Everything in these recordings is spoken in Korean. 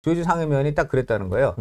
조혜주 상임위원이 딱 그랬다는 거예요.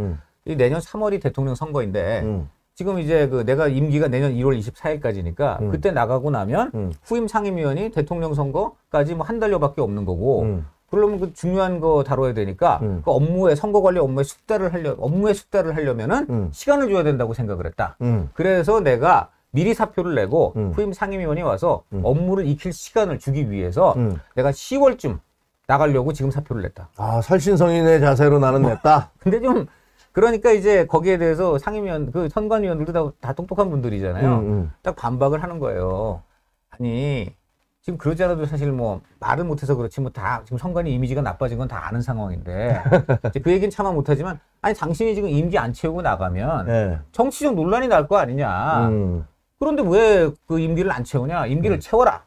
이 내년 3월이 대통령 선거인데 지금 이제 그 내가 임기가 내년 1월 24일까지니까 그때 나가고 나면 후임 상임위원이 대통령 선거까지 뭐 한 달여밖에 없는 거고 그러면 그 중요한 거 다뤄야 되니까 그 업무에 선거 관리 업무에 숙달을 하려면은 시간을 줘야 된다고 생각을 했다. 그래서 내가 미리 사표를 내고 후임 상임위원이 와서 업무를 익힐 시간을 주기 위해서 내가 10월쯤 나가려고 지금 사표를 냈다. 아, 살신성인의 자세로 나는 냈다. 근데 좀 그러니까 이제 거기에 대해서 상임위원, 그 선관위원들도 다 똑똑한 분들이잖아요. 딱 반박을 하는 거예요. 아니, 지금 그러지 않아도 사실 뭐 말을 못해서 그렇지 뭐 다 지금 선관위 이미지가 나빠진 건 다 아는 상황인데 이제 그 얘기는 차마 못하지만 아니, 당신이 지금 임기 안 채우고 나가면 네. 정치적 논란이 날 거 아니냐. 그런데 왜 그 임기를 안 채우냐. 임기를 채워라.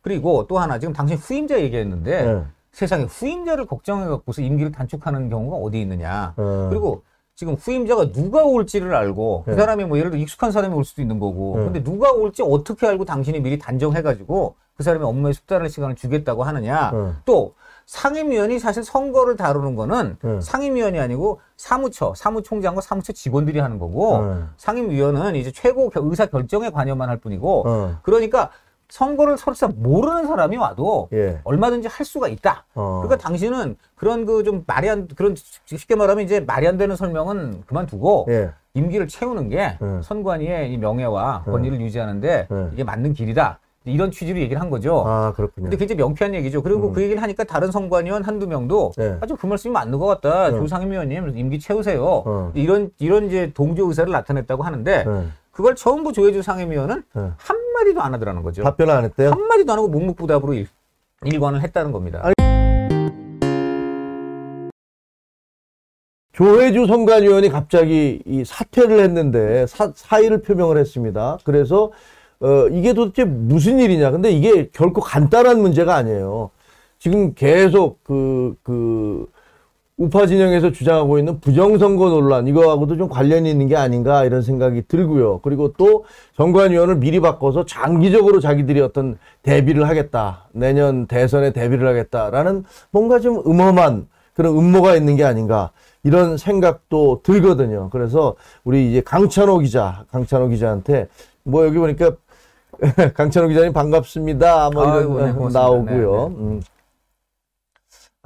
그리고 또 하나 지금 당신 후임자 얘기했는데 세상에 후임자를 걱정해갖고서 임기를 단축하는 경우가 어디 있느냐. 그리고 지금 후임자가 누가 올지를 알고 그 사람이 뭐 예를 들어 익숙한 사람이 올 수도 있는 거고 근데 누가 올지 어떻게 알고 당신이 미리 단정해가지고 그 사람의 업무에 숙달할 시간을 주겠다고 하느냐. 또 상임위원이 사실 선거를 다루는 거는 상임위원이 아니고 사무총장과 사무처 직원들이 하는 거고 상임위원은 이제 최고 의사 결정에 관여만 할 뿐이고 그러니까 선거를 서로 모르는 사람이 와도 얼마든지 할 수가 있다. 그러니까 당신은 그런 그 좀 그런 쉽게 말하면 이제 말이 안 되는 설명은 그만두고 임기를 채우는 게 선관위의 이 명예와 권위를 유지하는데 이게 맞는 길이다. 이런 취지로 얘기를 한 거죠. 아, 그렇군요. 근데 굉장히 명쾌한 얘기죠. 그리고 그 얘기를 하니까 다른 선관위원 한두 명도 아주 그 말씀이 맞는 것 같다. 조 상임위원님 임기 채우세요. 이런 이제 동조 의사를 나타냈다고 하는데 그걸 전부 조혜주 상임위원은 한마디도 안 하더라는 거죠. 답변을 안 했대요? 한마디도 안 하고 묵묵부답으로 일관을 했다는 겁니다. 아니, 조혜주 선관위원이 갑자기 이 사퇴를 했는데 사의를 표명을 했습니다. 그래서 이게 도대체 무슨 일이냐. 근데 이게 결코 간단한 문제가 아니에요. 지금 계속 우파 진영에서 주장하고 있는 부정선거 논란, 이거하고도 좀 관련이 있는 게 아닌가 이런 생각이 들고요. 그리고 또 선관위원을 미리 바꿔서 장기적으로 자기들이 어떤 대비를 하겠다. 내년 대선에 대비를 하겠다라는 뭔가 좀 음험한 그런 음모가 있는 게 아닌가. 이런 생각도 들거든요. 그래서 우리 이제 강찬호 기자한테 뭐 여기 보니까 강찬호 기자님 반갑습니다. 뭐 이런 네, 나오고요. 네, 네.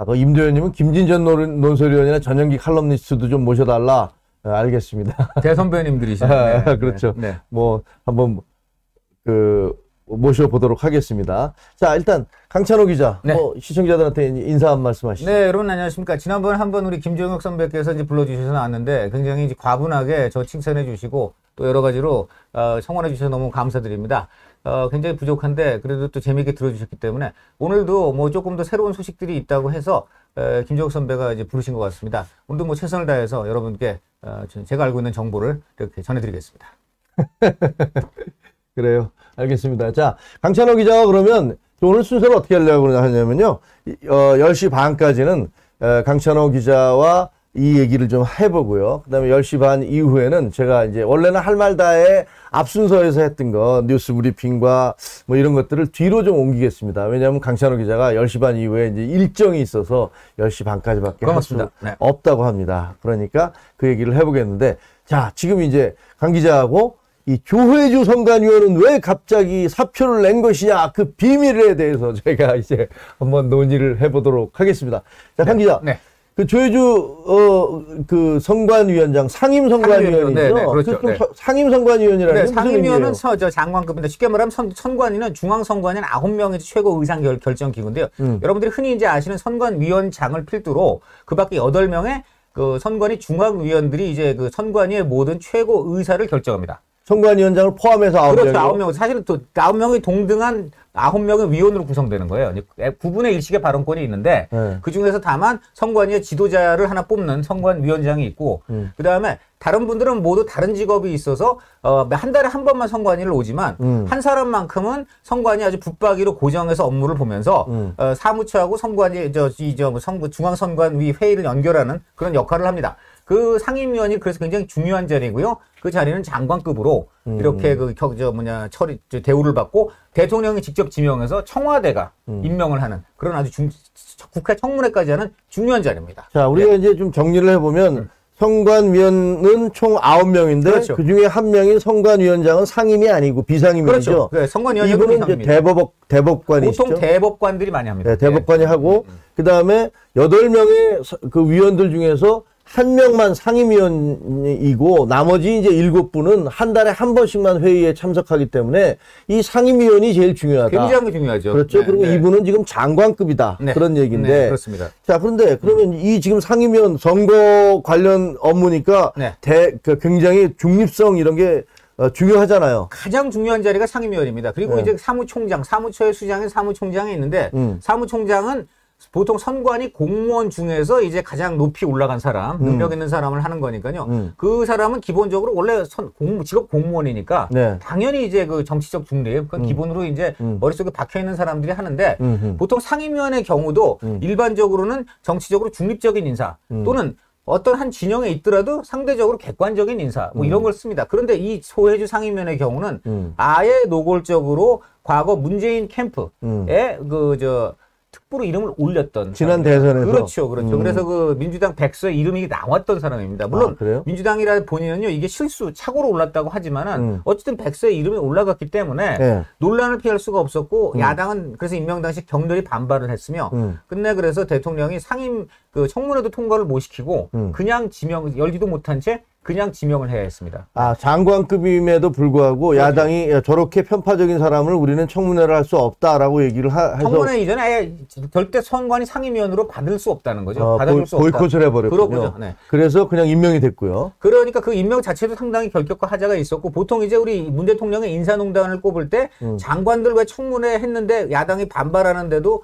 그 임도현님은 김진전 논설위원이나 전현기 칼럼니스트도 좀 모셔달라. 알겠습니다. 대선배님들이시네. 네, 그렇죠. 네. 뭐 한번 모셔보도록 하겠습니다. 자, 일단 강찬호 기자, 네. 시청자들한테 인사 한 말씀 하시죠. 네, 여러분 안녕하십니까. 지난번에 한번 우리 김종혁 선배께서 이제 불러주셔서 나왔는데 굉장히 이제 과분하게 저 칭찬해 주시고 또 여러 가지로 청원해 주셔서 너무 감사드립니다. 굉장히 부족한데 그래도 또 재미있게 들어주셨기 때문에 오늘도 뭐 조금 더 새로운 소식들이 있다고 해서 김종혁 선배가 이제 부르신 것 같습니다. 오늘도 뭐 최선을 다해서 여러분께 제가 알고 있는 정보를 이렇게 전해드리겠습니다. 그래요. 알겠습니다. 자, 강찬호 기자가 그러면 오늘 순서를 어떻게 하려고 하냐면요. 10시 반까지는 강찬호 기자와 이 얘기를 좀 해보고요. 그 다음에 10시 반 이후에는 제가 이제 원래는 할 말 다에 앞순서에서 했던 거 뉴스 브리핑과 뭐 이런 것들을 뒤로 좀 옮기겠습니다. 왜냐하면 강찬호 기자가 10시 반 이후에 이제 일정이 있어서 10시 반까지밖에 할 수 없다고 합니다. 그러니까 그 얘기를 해보겠는데, 자, 지금 이제 강 기자하고 이 조혜주 선관위원은 왜 갑자기 사표를 낸 것이냐, 그 비밀에 대해서 제가 이제 한번 논의를 해보도록 하겠습니다. 자, 강 기자. 네. 그 조혜주 그 선관위원장 상임 선관위원이죠. 네, 네, 그렇죠. 네. 상임 선관위원이라는 게 상임위원은 장관급인데 쉽게 말하면 선관위는 중앙 선관위는 9명의 최고 의상 결정 기구인데요. 여러분들이 흔히 이제 아시는 선관위원장을 필두로 그밖에 8명의 그 선관위 중앙위원들이 이제 그 선관위의 모든 최고 의사를 결정합니다. 선관위원장을 포함해서 9명. 그렇죠. 9명. 사실은 또 9명이 동등한 9명의 위원으로 구성되는 거예요. 9분의 1씩의 발언권이 있는데 그 중에서 다만 선관위의 지도자를 하나 뽑는 선관위원장이 있고 그 다음에 다른 분들은 모두 다른 직업이 있어서 한 달에 한 번만 선관위를 오지만 한 사람만큼은 선관위 아주 붙박이로 고정해서 업무를 보면서 사무처하고 선관위 중앙선관위 회의를 연결하는 그런 역할을 합니다. 그 상임위원이 그래서 굉장히 중요한 자리고요. 그 자리는 장관급으로 이렇게 대우를 받고 대통령이 직접 지명해서 청와대가 임명을 하는 그런 아주 국회 청문회까지 하는 중요한 자리입니다. 자, 우리가 이제 좀 정리를 해보면 선관위원은 총 9명인데 그렇죠. 그중에 한 명인 선관위원장은 상임이 아니고 비상임이죠. 그렇죠. 네, 선관위원장은 이분은 이제 대법관이시죠. 보통 대법관들이 많이 합니다. 네, 대법관이 하고 그다음에 8명의 그 위원들 중에서 한 명만 상임위원이고 나머지 이제 7분은 한 달에 한 번씩만 회의에 참석하기 때문에 이 상임위원이 제일 중요하다. 굉장히 중요하죠. 그렇죠. 네, 그리고 네. 이분은 지금 장관급이다. 네. 그런 얘기인데. 네, 그렇습니다. 자, 그런데 그러면 이 지금 상임위원 선거 관련 업무니까 네. 굉장히 중립성 이런 게 중요하잖아요. 가장 중요한 자리가 상임위원입니다. 그리고 네. 이제 사무총장, 사무처의 수장인 사무총장이 있는데 사무총장은 보통 선관위 공무원 중에서 이제 가장 높이 올라간 사람, 능력 있는 사람을 하는 거니까요. 그 사람은 기본적으로 원래 직업 공무원이니까 네. 당연히 이제 그 정치적 중립, 그건 기본으로 이제 머릿속에 박혀 있는 사람들이 하는데 보통 상임위원의 경우도 일반적으로는 정치적으로 중립적인 인사 또는 어떤 한 진영에 있더라도 상대적으로 객관적인 인사 뭐 이런 걸 씁니다. 그런데 이 소혜주 상임위원의 경우는 아예 노골적으로 과거 문재인 캠프에 특보로 이름을 올렸던 지난 사람입니다. 대선에서. 그렇죠. 그래서 그 민주당 백서에 이름이 나왔던 사람입니다. 물론 그래요? 민주당이라 본인은요 이게 실수 착오로 올랐다고 하지만은 어쨌든 백서에 이름이 올라갔기 때문에 네. 논란을 피할 수가 없었고 야당은 그래서 임명 당시 격렬히 반발을 했으며 끝내 그래서 대통령이 상임 그 청문회도 통과를 못 시키고 그냥 열지도 못한 채 그냥 지명을 해야 했습니다. 아, 장관급임에도 불구하고 야당이 저렇게 편파적인 사람을 우리는 청문회를 할 수 없다라고 얘기를 해서 청문회 이전에 아예 절대 선관위 상임위원으로 받을 수 없다는 거죠. 받아줄 수 없다. 보이콧을 해버렸군요. 그렇군요. 네. 그래서 그냥 임명이 됐고요. 그러니까 그 임명 자체도 상당히 결격과 하자가 있었고 보통 이제 우리 문 대통령의 인사농단을 꼽을 때 장관들 왜 청문회 했는데 야당이 반발하는데도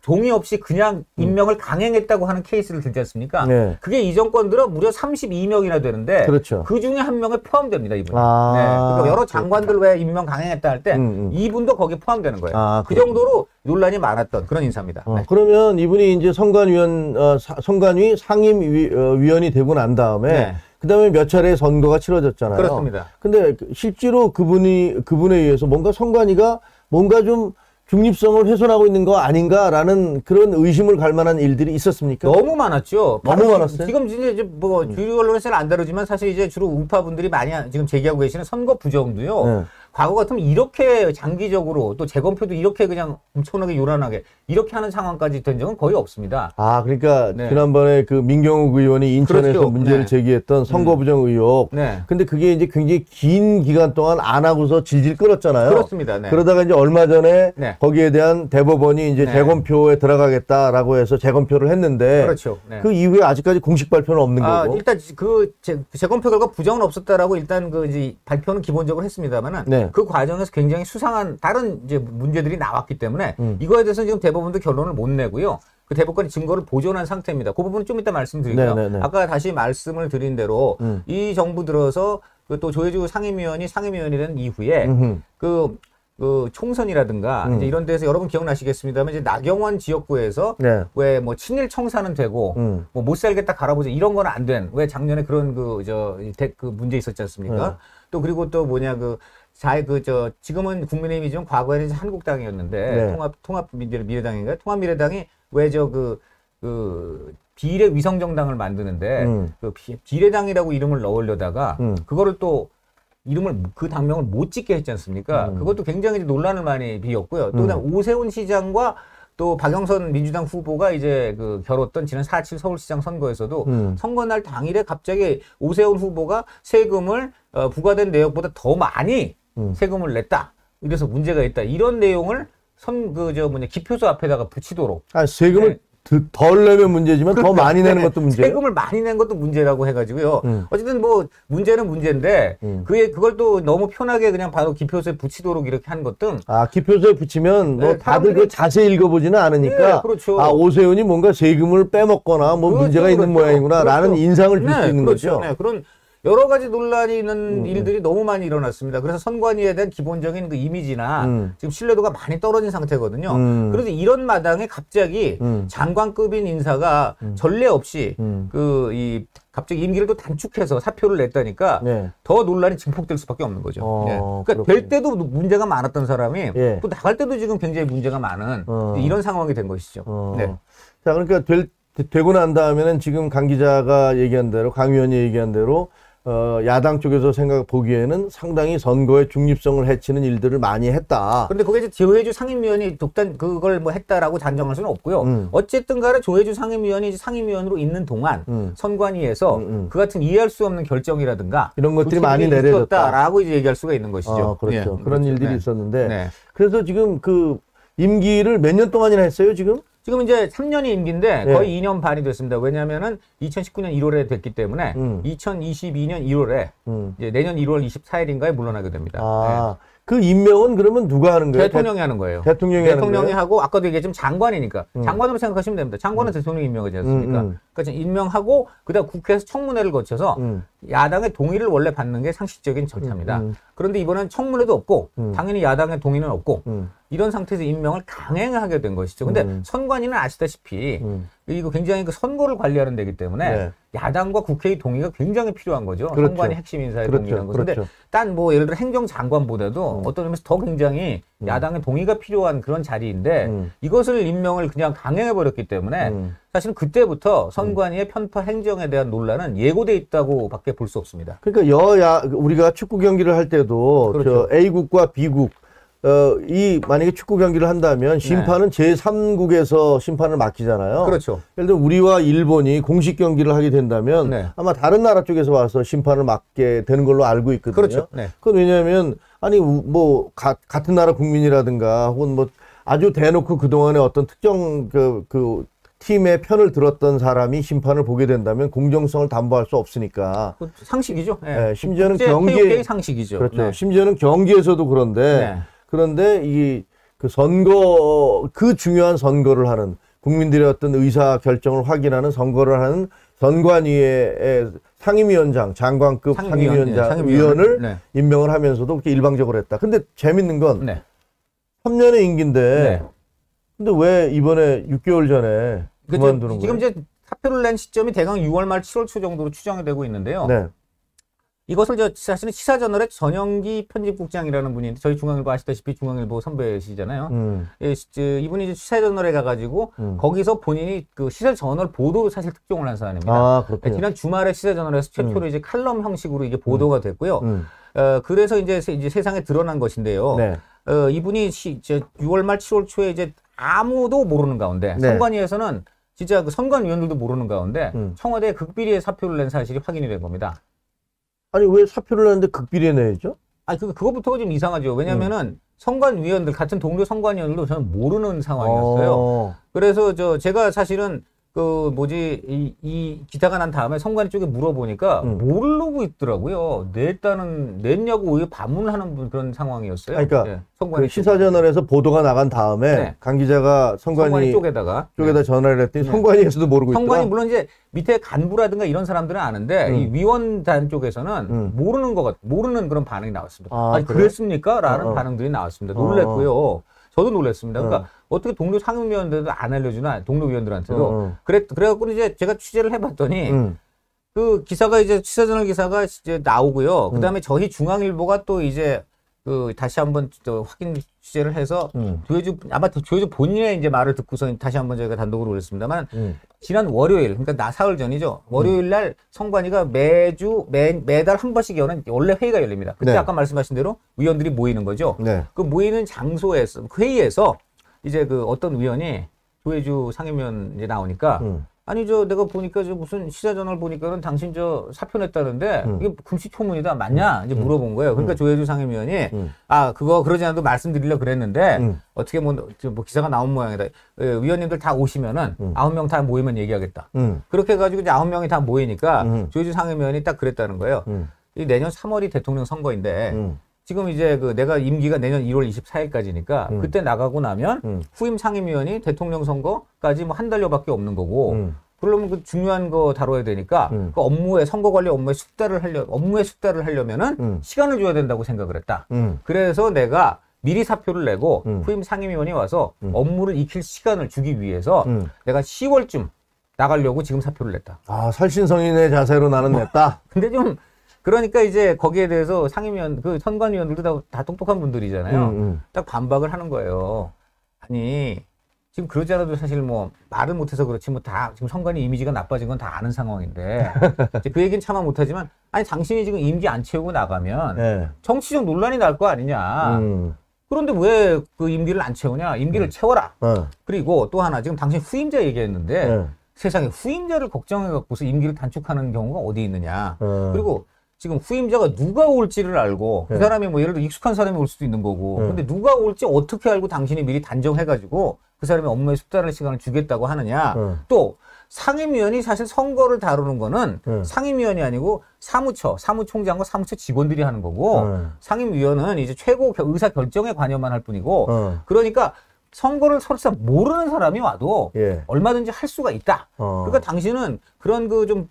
동의 없이 그냥 임명을 강행했다고 하는 케이스를 들지 않습니까? 네. 그게 이 정권 들어 무려 32명이나 되는데 그렇죠. 그 중에 한 명에 포함됩니다. 이분이. 아, 네. 그러니까 여러 장관들 왜 임명 강행했다 할 때 이분도 거기에 포함되는 거예요. 아, 그 정도로 논란이 많았던 그런 인사입니다. 네. 그러면 이분이 이제 선관위 상임위원이 되고 난 다음에 네. 그다음에 몇 차례 선거가 치러졌잖아요. 그렇습니다. 근데 실제로 그분에 의해서 뭔가 선관위가 뭔가 좀 중립성을 훼손하고 있는 거 아닌가라는 그런 의심을 갈 만한 일들이 있었습니까? 너무 많았죠. 너무 많았어요? 지금 이제 뭐 주류 언론에서는 안 다루지만 사실 이제 주로 우파분들이 많이 지금 제기하고 계시는 선거 부정도요. 네. 과거 같으면 이렇게 장기적으로 또 재검표도 이렇게 그냥 엄청나게 요란하게 이렇게 하는 상황까지 된 적은 거의 없습니다. 아, 그러니까 네. 지난번에 그 민경욱 의원이 인천에서 그렇죠. 문제를 네. 제기했던 선거 부정 의혹. 네. 근데 그게 이제 굉장히 긴 기간 동안 안 하고서 질질 끌었잖아요. 그렇습니다. 네. 그러다가 이제 얼마 전에 네. 거기에 대한 대법원이 이제 네. 재검표에 들어가겠다라고 해서 재검표를 했는데 그렇죠. 네. 그 이후에 아직까지 공식 발표는 없는 거고. 일단 그 재검표 결과 부정은 없었다라고 일단 그 이제 발표는 기본적으로 했습니다만은 네. 그 과정에서 굉장히 수상한 다른 이제 문제들이 나왔기 때문에 이거에 대해서 지금 대법원도 결론을 못 내고요. 그 대법관이 증거를 보존한 상태입니다. 그 부분은 좀 이따 말씀드리고요. 네네네. 아까 다시 말씀을 드린 대로 이 정부 들어서 그 또 조혜주 상임위원이 상임위원이 된 이후에 그 총선이라든가 이제 이런 데서 여러분 기억나시겠습니다만 이제 나경원 지역구에서 네. 왜 뭐 친일 청사는 되고 뭐 못 살겠다 갈아보자 이런 건 안 된 왜 작년에 그런 그 문제 있었지 않습니까? 또 그리고 또 뭐냐 지금은 국민의힘이지만 과거에는 이제 한국당이었는데 네. 통합미래당인가요? 통합미래당이 왜 비례 위성정당을 만드는데 그 비례당이라고 이름을 넣으려다가 그거를 또 이름을 그 당명을 못 짓게 했지 않습니까? 그것도 굉장히 논란을 많이 비웠고요. 또 그다음 오세훈 시장과 또 박영선 민주당 후보가 이제 겨뤘던 지난 4.7 서울시장 선거에서도 선거날 당일에 갑자기 오세훈 후보가 세금을 부과된 내역보다 더 많이 세금을 냈다. 이래서 문제가 있다. 이런 내용을 기표소 앞에다가 붙이도록. 세금을 네. 덜 내면 문제지만 더 많이 내는 것도 문제예요. 세금을 많이 낸 것도 문제라고 해가지고요. 어쨌든 뭐 문제는 문제인데 그걸 또 너무 편하게 그냥 바로 기표소에 붙이도록 이렇게 한 것 등. 아, 기표소에 붙이면 뭐 네, 다들 그 자세히 읽어보지는 않으니까 네, 그렇죠. 아, 오세훈이 뭔가 세금을 빼먹거나 뭐 그렇죠, 문제가 있는 그렇죠. 모양이구나라는 그렇죠. 인상을 줄 수 네, 있는 그렇죠. 거죠. 네, 여러 가지 논란이 있는 일들이 너무 많이 일어났습니다. 그래서 선관위에 대한 기본적인 그 이미지나 지금 신뢰도가 많이 떨어진 상태거든요. 그래서 이런 마당에 갑자기 장관급인 인사가 전례 없이 갑자기 임기를 또 단축해서 사표를 냈다니까 네. 더 논란이 증폭될 수밖에 없는 거죠. 네. 그러니까 될 때도 문제가 많았던 사람이 예. 또 나갈 때도 지금 굉장히 문제가 많은 이런 상황이 된 것이죠. 네. 자, 그러니까 되고 난 다음에는 지금 강 기자가 얘기한 대로, 강 의원이 얘기한 대로 야당 쪽에서 보기에는 상당히 선거의 중립성을 해치는 일들을 많이 했다. 그런데 그게 이제 조혜주 상임위원이 독단 그걸 뭐 했다라고 단정할 수는 없고요. 어쨌든 간에 조혜주 상임위원이 상임위원으로 있는 동안 선관위에서 그 같은 이해할 수 없는 결정이라든가 이런 것들이 많이 내려졌다라고 이제 얘기할 수가 있는 것이죠. 그렇죠. 예, 그런 그렇죠. 일들이 네. 있었는데 네. 그래서 지금 그 임기를 몇 년 동안이나 했어요, 지금? 지금 이제 3년이 임기인데 네. 거의 2년 반이 됐습니다. 왜냐하면은 2019년 1월에 됐기 때문에 2022년 1월에 이제 내년 1월 24일인가에 물러나게 됩니다. 네. 그 임명은 그러면 누가 하는 거예요? 대통령이 하는 거예요. 대통령이 하고 아까도 얘기했지만 장관이니까 장관으로 생각하시면 됩니다. 장관은 대통령이 임명하지 않습니까? 그러니까 임명하고 그다음 국회에서 청문회를 거쳐서 야당의 동의를 원래 받는 게 상식적인 절차입니다. 그런데 이번엔 청문회도 없고 당연히 야당의 동의는 없고 이런 상태에서 임명을 강행하게 된 것이죠. 근데 선관위는 아시다시피 이거 굉장히 그 선거를 관리하는 데이기 때문에 네. 야당과 국회의 동의가 굉장히 필요한 거죠. 그렇죠. 선관위 핵심 인사의 그렇죠. 동의라는 것은. 그렇죠. 근데 딴 뭐 예를 들어 행정장관보다도 어떤 의미에서 더 굉장히 야당의 동의가 필요한 그런 자리인데 이것을 임명을 그냥 강행해버렸기 때문에 사실은 그때부터 선관위의 편파 행정에 대한 논란은 예고돼 있다고 밖에 볼 수 없습니다. 그러니까 여야 우리가 축구 경기를 할 때도 그렇죠. 저 A국과 B국 만약에 축구 경기를 한다면 심판은 제3국에서 심판을 맡기잖아요. 그렇죠. 예를 들어 우리와 일본이 공식 경기를 하게 된다면 네. 아마 다른 나라 쪽에서 와서 심판을 맡게 되는 걸로 알고 있거든요. 그렇죠. 네. 그건 왜냐하면 아니 뭐 같은 나라 국민이라든가 혹은 뭐 아주 대놓고 그동안에 어떤 특정 그 팀의 편을 들었던 사람이 심판을 보게 된다면 공정성을 담보할 수 없으니까. 상식이죠. 네. 네, 심지어는 경기의 상식이죠. 그렇죠. 네. 심지어는 경기에서도 그런데 그런데 그 선거 그 중요한 선거를 하는 국민들의 어떤 의사 결정을 확인하는 선거를 하는 선관위의 상임위원장, 장관급 상임위원을 임명을 하면서도 그렇게 일방적으로 했다. 근데 재밌는 건 3년의 임기인데 근데 왜 이번에 6개월 전에 그만두는 거예요? 지금 이제 사표를 낸 시점이 대강 6월 말 7월 초 정도로 추정이 되고 있는데요. 이것을 사실은 시사저널의 전영기 편집국장이라는 분이 저희 중앙일보 아시다시피 중앙일보 선배시잖아요. 이분이 이제 시사저널에 가가지고 거기서 본인이 그 시사저널 보도로 사실 특종을 한 사람입니다. 지난 주말에 시사저널에서 최초로 이제 칼럼 형식으로 이게 보도가 됐고요. 그래서 이제 세상에 드러난 것인데요. 이분이 이제 6월 말 7월 초에 이제 아무도 모르는 가운데 선관위에서는 진짜 그 선관위원들도 모르는 가운데 청와대에 극비리에 사표를 낸 사실이 확인이 된 겁니다. 아니 왜 사표를 냈는데 극비리에 내야죠? 아니 그것부터가 좀 이상하죠. 왜냐면은 선관위원들 같은 동료 선관위원들도 저는 모르는 상황이었어요. 그래서 제가 사실은 이 기사가 난 다음에 선관위 쪽에 물어보니까 모르고 있더라고요. 냈냐고 왜 반문을 하는 그런 상황이었어요. 그러니까 그 시사저널에서 보도가 나간 다음에 강 기자가 선관위 쪽에다 전화를 했더니 선관위에서도 모르고 있더라. 선관위 물론 이제 밑에 간부라든가 이런 사람들은 아는데 이 위원단 쪽에서는 모르는 그런 반응이 나왔습니다. 아니 그랬습니까? 라는 반응들이 나왔습니다. 놀랬고요. 저도 놀랐습니다. 그러니까 어떻게 동료 상임위원들도 안 알려주나, 동료 위원들한테도. 그래갖고 이제 제가 취재를 해봤더니, 그 기사가 이제 시사저널 기사가 이제 나오고요. 그 다음에 저희 중앙일보가 또 이제 다시 한번 또 확인 취재를 해서 아마 조혜주 본인의 이제 말을 듣고서 다시 한번 저희가 단독으로 올렸습니다만 지난 월요일, 그러니까 사흘 전이죠. 월요일 날 선관위가 매달 한 번씩 여는 원래 회의가 열립니다. 그때 아까 말씀하신 대로 위원들이 모이는 거죠. 그 모이는 장소에서, 회의에서 이제 어떤 위원이 조혜주 상임위원 이제 나오니까 아니 내가 보니까 무슨 시사저널 보니까는 당신 사표 냈다는데 이게 금시초문이다 맞냐 이제 물어본 거예요. 그러니까 조혜주 상임위원이 그거 그러지 않아도 말씀드리려고 그랬는데 어떻게 뭐 기사가 나온 모양이다. 위원님들 다 오시면은 9명 다 모이면 얘기하겠다. 그렇게 해가지고 이제 9명이 다 모이니까 조혜주 상임위원이 딱 그랬다는 거예요. 이 내년 3월이 대통령 선거인데 지금 이제 내가 임기가 내년 1월 24일까지니까 그때 나가고 나면 후임 상임위원이 대통령 선거까지 뭐 한 달여밖에 없는 거고 그러면 그 중요한 거 다뤄야 되니까 그 업무에 선거 관리 업무에 숙달을 하려면은 시간을 줘야 된다고 생각을 했다. 그래서 내가 미리 사표를 내고 후임 상임위원이 와서 업무를 익힐 시간을 주기 위해서 내가 10월쯤 나가려고 지금 사표를 냈다. 아, 살신성인의 자세로 나는 냈다. 근데 좀 그러니까 이제 거기에 대해서 상임위원 그 선관위원들도 다 똑똑한 분들이잖아요. 딱 반박을 하는 거예요. 아니 지금 그러지 않아도 사실 뭐 말을 못해서 그렇지 뭐 다 지금 선관위 이미지가 나빠진 건 다 아는 상황인데 이제 그 얘기는 차마 못하지만 아니 당신이 지금 임기 안 채우고 나가면 네. 정치적 논란이 날 거 아니냐. 그런데 왜 그 임기를 안 채우냐? 임기를 채워라. 그리고 또 하나 지금 당신 후임자 얘기했는데 세상에 후임자를 걱정해 갖고서 임기를 단축하는 경우가 어디 있느냐. 그리고 지금 후임자가 누가 올지를 알고 그 사람이 뭐 예를 들어 익숙한 사람이 올 수도 있는 거고 근데 누가 올지 어떻게 알고 당신이 미리 단정해가지고 그 사람의 업무에 숙달할 시간을 주겠다고 하느냐. 또 상임위원이 사실 선거를 다루는 거는 상임위원이 아니고 사무총장과 사무처 직원들이 하는 거고 상임위원은 이제 최고 의사 결정에 관여만 할 뿐이고 그러니까 선거를 설사 모르는 사람이 와도 얼마든지 할 수가 있다. 그러니까 당신은 그런 그 좀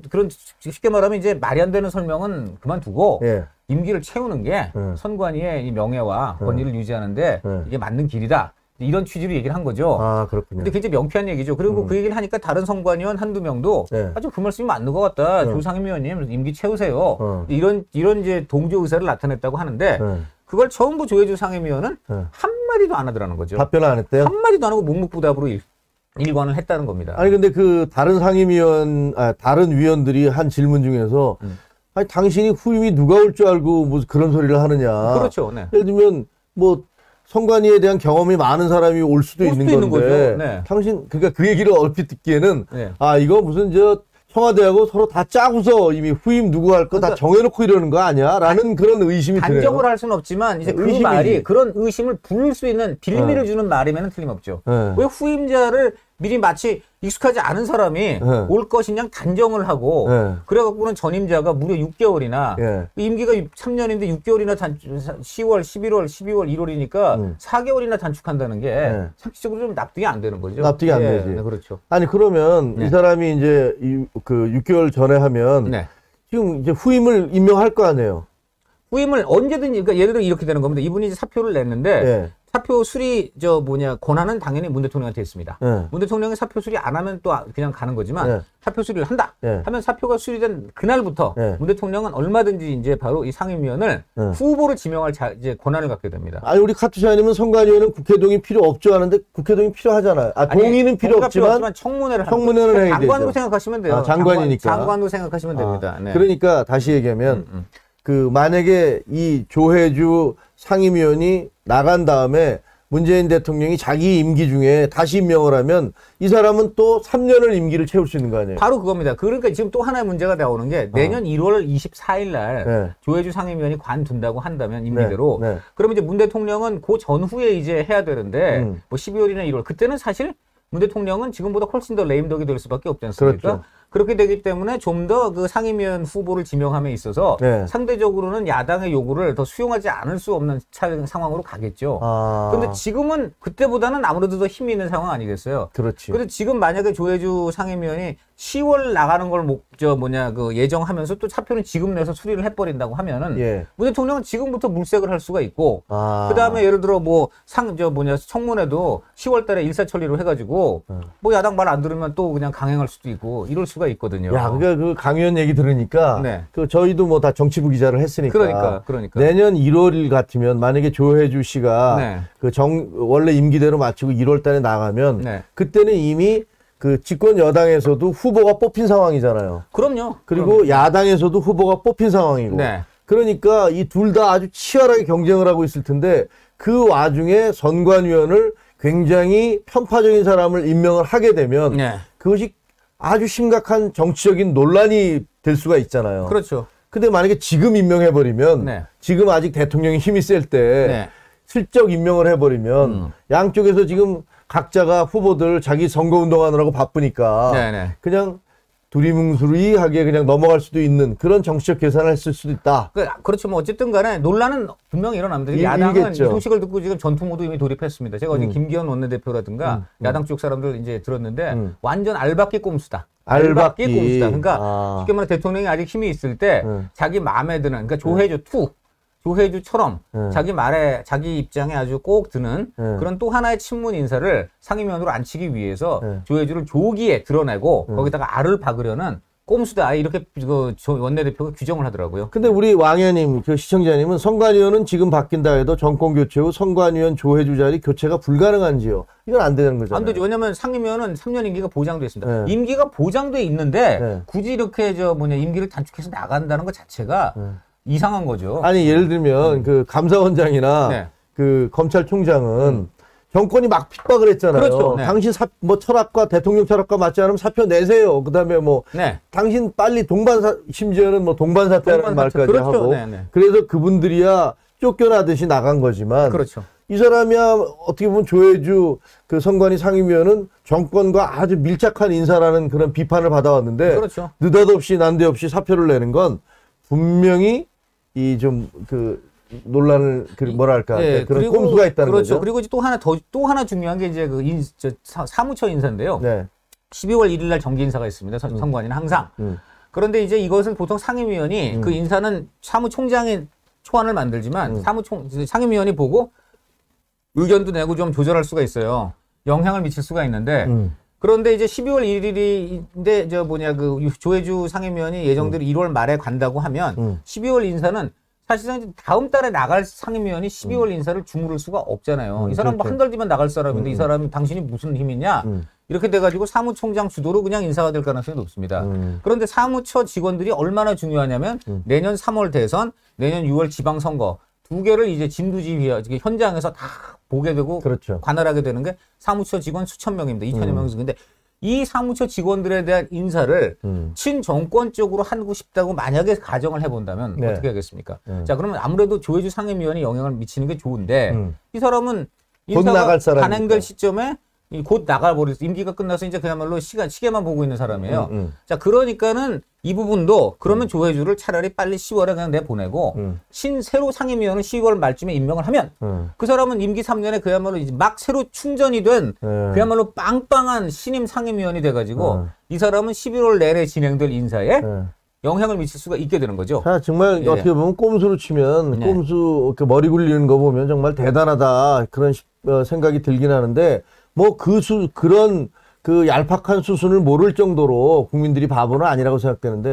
그런 쉽게 말하면 이제 말이 안 되는 설명은 그만두고 임기를 채우는 게 선관위의 이 명예와 권위를 유지하는데 이게 맞는 길이다. 이런 취지로 얘기를 한 거죠. 아, 그렇군요. 근데 굉장히 명쾌한 얘기죠. 그리고 그 얘기를 하니까 다른 선관위원 한두 명도 아주 그 말씀이 맞는 것 같다. 조상임위원님 임기 채우세요. 이런 이제 동조 의사를 나타냈다고 하는데 그걸 전부 조혜주 상임위원은 한마디도 안 하더라는 거죠. 답변을 안 했대요? 한마디도 안 하고 묵묵부답으로 일관을 했다는 겁니다. 아니 근데 그 다른 다른 위원들이 한 질문 중에서 아니 당신이 후임이 누가 올 줄 알고 무슨 그런 소리를 하느냐. 그렇죠. 네. 예를 들면 뭐 선관위에 대한 경험이 많은 사람이 올 수도 있는 건데 네. 당신 그러니까 그 얘기를 얼핏 듣기에는 아 이거 무슨 청와대하고 서로 다 짜고서 이미 후임 누구 할 거 다 정해놓고 이러는 거 아니야? 라는 그런 의심이 드네요. 단정을 할 수는 없지만 이제 그 말이 그런 의심을 부를 수 있는 빌미를 주는 말이면 틀림없죠. 왜 후임자를 미리 마치 익숙하지 않은 사람이 올 것이냐 단정을 하고 그래갖고는 전임자가 무려 6개월이나 임기가 3년인데 6개월이나 10월, 11월, 12월, 1월이니까 4개월이나 단축한다는 게 상식적으로 좀 납득이 안 되는 거죠. 납득이 안 되지. 네, 그렇죠. 아니 그러면 이 사람이 이제 그 6개월 전에 하면 지금 이제 후임을 임명할 거 아니에요. 후임을 언제든지 그러니까 예를 들어 이렇게 되는 겁니다. 이분이 이제 사표를 냈는데 사표 수리 권한은 당연히 문 대통령한테 있습니다. 문 대통령이 사표 수리 안 하면 또 그냥 가는 거지만 사표 수리를 한다 하면 사표가 수리된 그날부터 문 대통령은 얼마든지 이제 바로 이 상임위원을 후보를 지명할 이제 권한을 갖게 됩니다. 아니 우리 카투샤님은 선관위원은 국회 동의 필요 없죠 하는데 국회 동의 필요하잖아요. 동의는 필요 없지만 청문회는 해야 되죠. 장관으로 생각하시면 돼요. 장관이니까. 장관으로 생각하시면 됩니다. 네. 그러니까 다시 얘기하면 그 만약에 이 조혜주 상임위원이 나간 다음에 문재인 대통령이 자기 임기 중에 다시 임명을 하면 이 사람은 또 3년을 임기를 채울 수 있는 거 아니에요? 바로 그겁니다. 그러니까 지금 또 하나의 문제가 나오는 게 내년 1월 24일 날 조혜주 상임위원이 관둔다고 한다면 임기대로 그러면 이제 문 대통령은 그 전후에 이제 해야 되는데 뭐 12월이나 1월 그때는 사실 문 대통령은 지금보다 훨씬 더 레임덕이 될 수밖에 없지 않습니까? 그렇죠. 그렇게 되기 때문에 좀 더 그 상임위원 후보를 지명함에 있어서 상대적으로는 야당의 요구를 더 수용하지 않을 수 없는 상황으로 가겠죠. 그런데 지금은 그때보다는 아무래도 더 힘이 있는 상황 아니겠어요? 그렇지. 그런데 지금 만약에 조혜주 상임위원이 10월 나가는 걸 예정하면서 또 사표는 지금 내서 수리를 해버린다고 하면은 문 대통령은 지금부터 물색을 할 수가 있고 그 다음에 예를 들어 청문회도 10월 달에 일사천리로 해가지고 뭐 야당 말 안 들으면 또 그냥 강행할 수도 있고 이럴 수가 있거든요. 야, 그러니까 그 강의원 얘기 들으니까 그 저희도 뭐 다 정치부 기자를 했으니까 그러니까 내년 1월일 같으면 만약에 조혜주 씨가 원래 임기대로 마치고 1월 달에 나가면 그때는 이미 그 집권 여당에서도 후보가 뽑힌 상황이잖아요. 그럼요. 그리고 야당에서도 후보가 뽑힌 상황이고. 그러니까 이 둘 다 아주 치열하게 경쟁을 하고 있을 텐데 그 와중에 선관위원을 굉장히 편파적인 사람을 임명을 하게 되면 그것이 아주 심각한 정치적인 논란이 될 수가 있잖아요. 그렇죠. 근데 만약에 지금 임명해버리면 지금 아직 대통령이 힘이 셀 때 슬쩍 임명을 해버리면 양쪽에서 지금 각자가 후보들 자기 선거운동하느라고 바쁘니까 그냥 두리뭉술이하게 그냥 넘어갈 수도 있는 그런 정치적 계산을 했을 수도 있다. 그렇죠. 뭐 어쨌든 간에 논란은 분명히 일어납니다. 야당은 이 소식을 듣고 지금 전투 모드 이미 돌입했습니다. 제가 어제 김기현 원내대표라든가 야당 쪽 사람들 이제 들었는데 완전 알박기 꼼수다. 알박기 꼼수다. 그러니까 쉽게 말해 대통령이 아직 힘이 있을 때 자기 마음에 드는 그러니까 조혜주처럼 자기 말에 자기 입장에 아주 꼭 드는 그런 또 하나의 친문 인사를 상임위원으로 앉히기 위해서 조혜주를 조기에 드러내고 거기다가 알을 박으려는 꼼수다 이렇게 그 원내대표가 규정을 하더라고요. 근데 우리 왕 의원님 그 시청자님은 선관위원은 지금 바뀐다 해도 정권 교체 후 선관위원 조혜주 자리 교체가 불가능한지요? 이건 안 되는 거잖아요. 안 되죠. 왜냐하면 상임위원은 3년 임기가 보장돼 있습니다. 임기가 보장돼 있는데 굳이 이렇게 임기를 단축해서 나간다는 것 자체가 이상한 거죠. 아니 예를 들면 그 감사원장이나 그 검찰총장은 정권이 막 핍박을 했잖아요. 그렇죠. 당신 철학과 대통령 철학과 맞지 않으면 사표 내세요. 그다음에 당신 빨리 심지어는 동반 사퇴하는 말까지 그렇죠. 하고. 그래서 그분들이야 쫓겨나듯이 나간 거지만. 그렇죠. 이 사람이야 어떻게 보면 조혜주 그 선관위 상임위원은 정권과 아주 밀착한 인사라는 그런 비판을 받아왔는데. 그렇죠. 느닷없이 난데없이 사표를 내는 건 분명히 논란을 그런 꼼수가 있다는 거죠. 그리고 또 하나 중요한 게 이제 사무처 인사인데요. 12월 1일 날 정기 인사가 있습니다. 선관위는 항상. 그런데 이제 이것은 보통 상임위원이 그 인사는 사무총장의 초안을 만들지만 상임위원이 보고 의견도 내고 좀 조절할 수가 있어요. 영향을 미칠 수가 있는데 그런데 이제 12월 1일인데 조혜주 상임위원이 예정대로 1월 말에 간다고 하면 12월 인사는 사실상 다음 달에 나갈 상임위원이 12월 인사를 주무를 수가 없잖아요. 이 사람 한 달 뒤면 나갈 사람인데 이 사람이 당신이 무슨 힘이냐? 이렇게 돼가지고 사무총장 주도로 그냥 인사가 될 가능성이 높습니다. 그런데 사무처 직원들이 얼마나 중요하냐면 내년 3월 대선, 내년 6월 지방선거 두 개를 이제 진두지휘 현장에서 다 보게 되고 관할하게 되는 게 사무처 직원 수천 명입니다. 2천여 명이서. 근데 이 사무처 직원들에 대한 인사를 친정권 쪽으로 하고 싶다고 만약에 가정을 해본다면 어떻게 하겠습니까? 자, 그러면 아무래도 조혜주 상임위원이 영향을 미치는 게 좋은데 이 사람은 인사가 단행될 시점에 곧 나가버렸어. 임기가 끝나서 이제 그야말로 시계만 보고 있는 사람이에요. 자, 그러니까는 이 부분도 그러면 조혜주를 차라리 빨리 10월에 그냥 내보내고 새로 상임위원은 10월 말쯤에 임명을 하면 그 사람은 임기 3년에 그야말로 이제 막 새로 충전이 된 그야말로 빵빵한 신임 상임위원이 돼가지고 이 사람은 11월 내내 진행될 인사에 영향을 미칠 수가 있게 되는 거죠. 자, 정말 어떻게 보면 꼼수로 치면 꼼수 머리 굴리는 거 보면 정말 대단하다 그런 생각이 들긴 하는데 그런 얄팍한 수순을 모를 정도로 국민들이 바보는 아니라고 생각되는데